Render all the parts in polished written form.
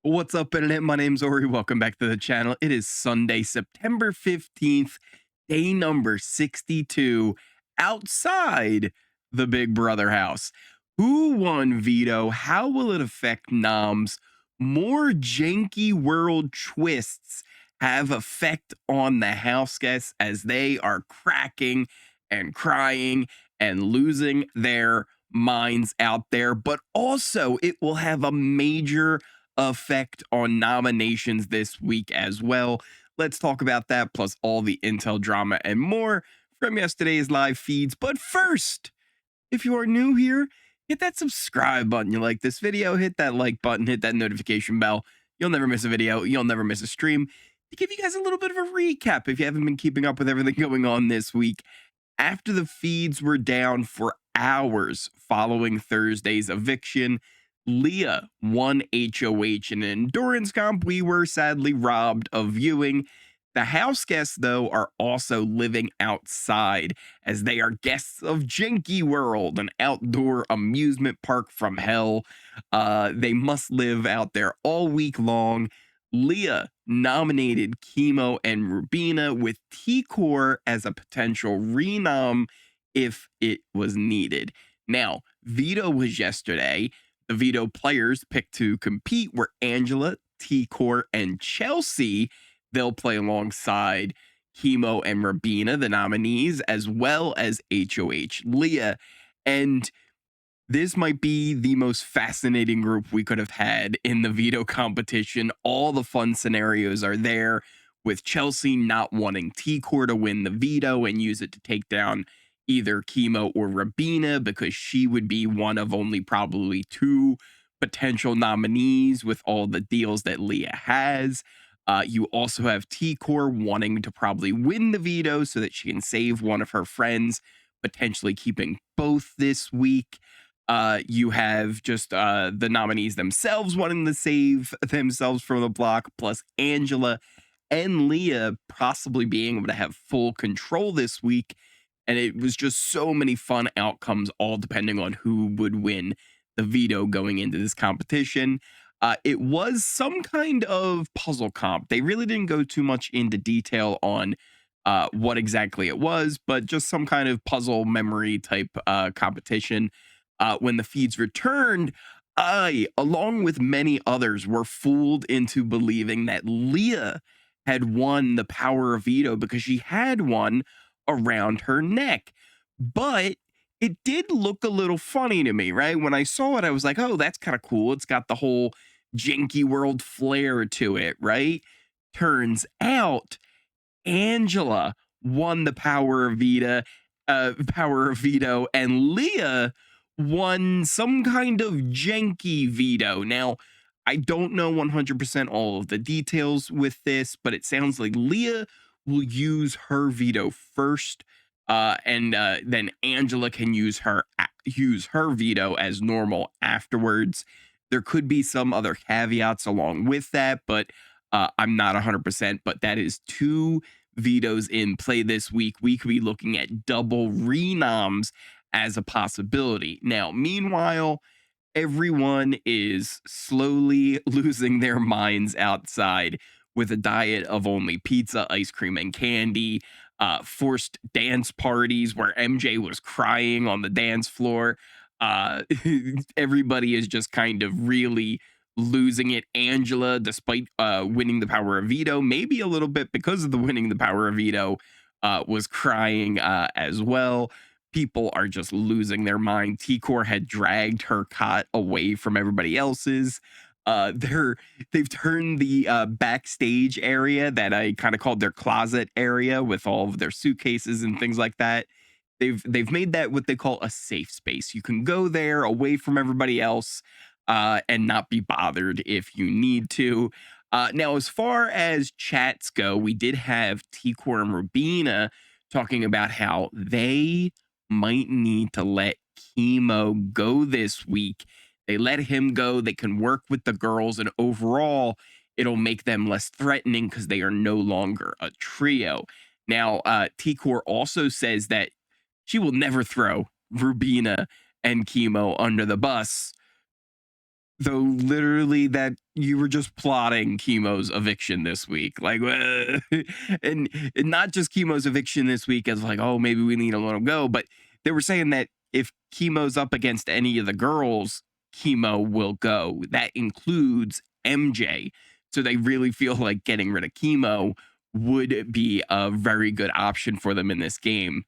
What's up, internet? My name's Ori. Welcome back to the channel. It is Sunday, September 15th, day number 62, outside the Big Brother house. Who won veto? How will it affect noms? More janky world twists have effect on the house guests as they are cracking and crying and losing their minds out there. But also, it will have a major effect on nominations this week as well. Let's talk about that, plus all the intel drama and more from yesterday's live feeds. But first, if you are new here, hit that subscribe button. You like this video, hit that like button, hit that notification bell. You'll never miss a video. You'll never miss a stream. To give you guys a little bit of a recap, if you haven't been keeping up with everything going on this week, after the feeds were down for hours following Thursday's eviction, Leah won HOH in an endurance comp we were sadly robbed of viewing. The house guests, though, are also living outside as they are guests of Jankie World, an outdoor amusement park from hell. They must live out there all week long. Leah nominated Chemo and Rubina with T-Core as a potential renom if it was needed. Now, veto was yesterday. The veto players picked to compete were Angela, T-Core, and Chelsea. They'll play alongside Chemo and Rubina, the nominees, as well as HOH Leah. And this might be the most fascinating group we could have had in the veto competition. All the fun scenarios are there, with Chelsea not wanting T-Core to win the veto and use it to take down either Chemo or Rubina because she would be one of only probably two potential nominees with all the deals that Leah has. You also have T-Core wanting to probably win the veto so that she can save one of her friends, potentially keeping both this week. You have just the nominees themselves wanting to save themselves from the block, plus Angela and Leah possibly being able to have full control this week. And it was just so many fun outcomes, all depending on who would win the veto going into this competition. It was some kind of puzzle comp. They really didn't go too much into detail on what exactly it was, but just some kind of puzzle memory type competition. When the feeds returned, I, along with many others, were fooled into believing that Leah had won the power of veto because she had one around her neck. But it did look a little funny to me, right? When I saw it, I was like, oh, that's kind of cool. It's got the whole Janky World flair to it, right? Turns out Angela won the power of veto, and Leah won some kind of janky veto. Now, I don't know 100% all of the details with this, but it sounds like Leah will use her veto first, and then Angela can use her veto as normal afterwards. There could be some other caveats along with that, but I'm not 100%. But that is two vetoes in play this week. We could be looking at double renoms as a possibility. Now, meanwhile, everyone is slowly losing their minds outside with a diet of only pizza, ice cream, and candy, forced dance parties where MJ was crying on the dance floor. Everybody is just kind of really losing it. Angela, despite winning the power of veto, maybe a little bit because of the winning the power of veto, was crying as well. People are just losing their mind. T-Core had dragged her cot away from everybody else's. They've turned the backstage area that I kind of called their closet area with all of their suitcases and things like that. They've made that what they call a safe space. You can go there away from everybody else and not be bothered if you need to. Now, as far as chats go, we did have T-Core and Rubina talking about how they might need to let Chemo go this week. They let him go. They can work with the girls, and overall, it'll make them less threatening because they are no longer a trio. Now, T-Core also says that she will never throw Rubina and Chemo under the bus. though literally that you were just plotting Chemo's eviction this week. Like, and not just Chemo's eviction this week as like, oh, maybe we need to let him go. But they were saying that if Chemo's up against any of the girls, Chemo will go. That includes MJ. So they really feel like getting rid of Chemo would be a very good option for them in this game.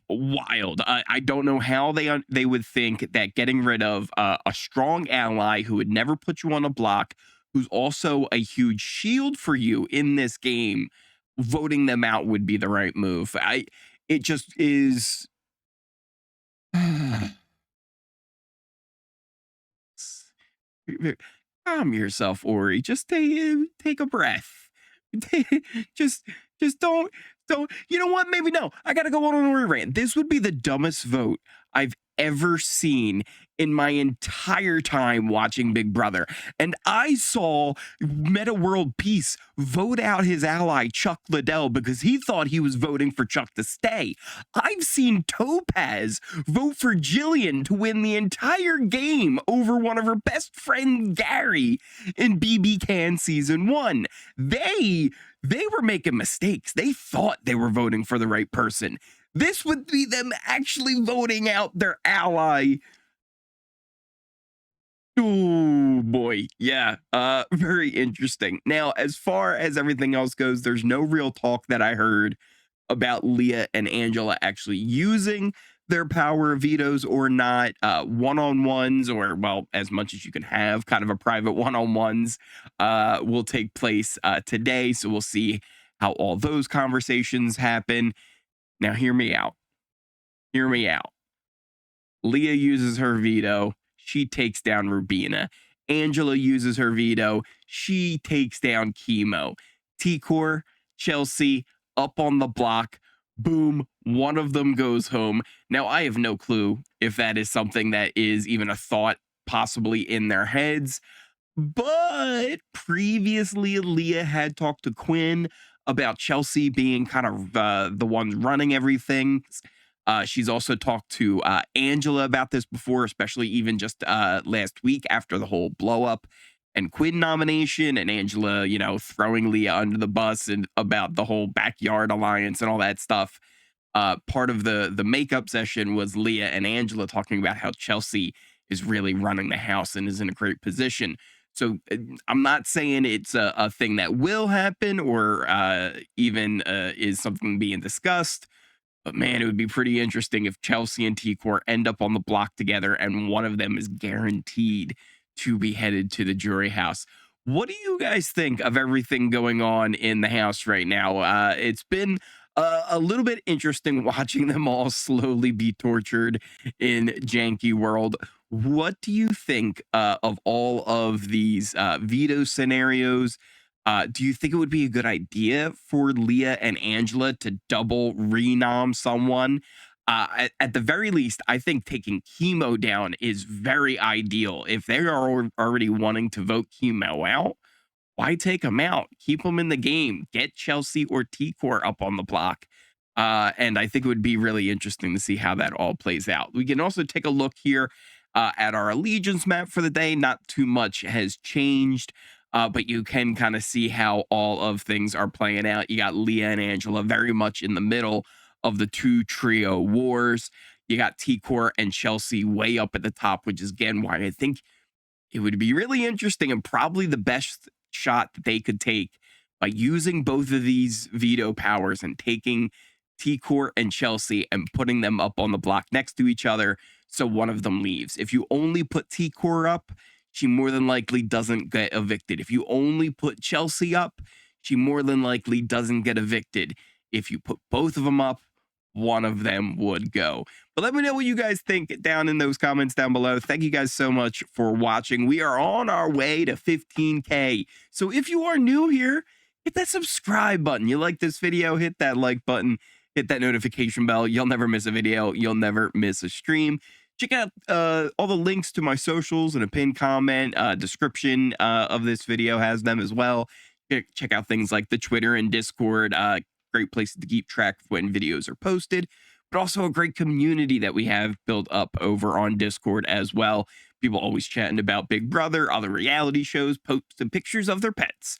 Wild. I don't know how they would think that getting rid of a strong ally who would never put you on a block, who's also a huge shield for you in this game, voting them out would be the right move. It just is. Calm yourself, Ori. Just take a breath. just just don't. You know what? Maybe no. I gotta go on an Ori rant. This would be the dumbest vote I've ever seen in my entire time watching Big Brother. And I saw Meta World Peace vote out his ally Chuck Liddell because he thought he was voting for Chuck to stay. I've seen Topaz vote for Jillian to win the entire game over one of her best friend Gary in BB Can season 1. They were making mistakes. They thought they were voting for the right person. This would be them actually voting out their ally. Oh boy. Yeah. Very interesting. Now, as far as everything else goes, there's no real talk that I heard about Leah and Angela actually using their power of vetoes or not. One-on-ones, or well, as much as you can have, kind of a private one-on-ones will take place today. So we'll see how all those conversations happen. Now, hear me out. Hear me out. Leah uses her veto. She takes down Rubina. Angela uses her veto. She takes down Chemo. T-Core, Chelsea, up on the block. Boom. One of them goes home. Now, I have no clue if that is something that is even a thought possibly in their heads. But previously, Leah had talked to Quinn about Chelsea being kind of the one running everything. She's also talked to Angela about this before, especially even just last week after the whole blow up and Quinn nomination, and Angela, you know, throwing Leah under the bus and about the whole backyard alliance and all that stuff. Part of the makeup session was Leah and Angela talking about how Chelsea is really running the house and is in a great position. So I'm not saying it's a thing that will happen or even is something being discussed. But man, it would be pretty interesting if Chelsea and T-Core end up on the block together and one of them is guaranteed to be headed to the jury house. What do you guys think of everything going on in the house right now? It's been a little bit interesting watching them all slowly be tortured in Jankie world. What do you think of all of these veto scenarios? Do you think it would be a good idea for Leah and Angela to double renom someone? At the very least, I think taking Chemo down is very ideal. If they are already wanting to vote Chemo out, why take him out? Keep him in the game. Get Chelsea or T-Core up on the block. And I think it would be really interesting to see how that all plays out. We can also take a look here at our allegiance map for the day. Not too much has changed. But you can kind of see how all of things are playing out. You got Leah and Angela very much in the middle of the two trio wars. You got T-Core and Chelsea way up at the top, which is again why I think it would be really interesting and probably the best shot that they could take by using both of these veto powers and taking T-Core and Chelsea and putting them up on the block next to each other so one of them leaves. If you only put T-Core up, she more than likely doesn't get evicted. If you only put Chelsea up, she more than likely doesn't get evicted. If you put both of them up, one of them would go. But let me know what you guys think down in those comments down below. Thank you guys so much for watching. We are on our way to 15K. So if you are new here, hit that subscribe button. You like this video, hit that like button, hit that notification bell. You'll never miss a video. You'll never miss a stream. Check out all the links to my socials and a pinned comment. Description of this video has them as well. Check out things like the Twitter and Discord. Great places to keep track of when videos are posted, but also a great community that we have built up over on Discord as well. People always chatting about Big Brother, other reality shows, posting pictures of their pets.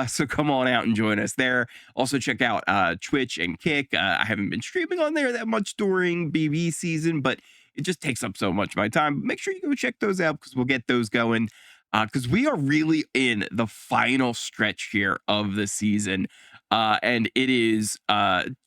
So come on out and join us there. Also check out Twitch and Kick. I haven't been streaming on there that much during BB season, but it just takes up so much of my time. Make sure you go check those out because we'll get those going. Because we are really in the final stretch here of the season. And it is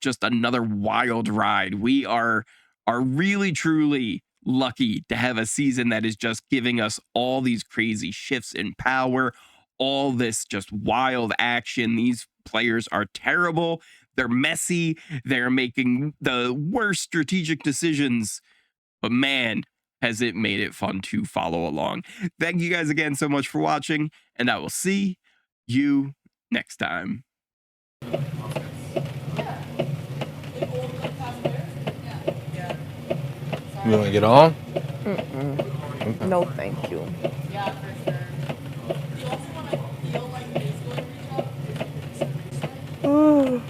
just another wild ride. We are really, truly lucky to have a season that is just giving us all these crazy shifts in power, all this just wild action. These players are terrible. They're messy. They're making the worst strategic decisions. But man, has it made it fun to follow along. Thank you guys again so much for watching, and I will see you next time. You want to get on? No, thank you. Yeah, for sure. Do you also want to feel like baseball every time?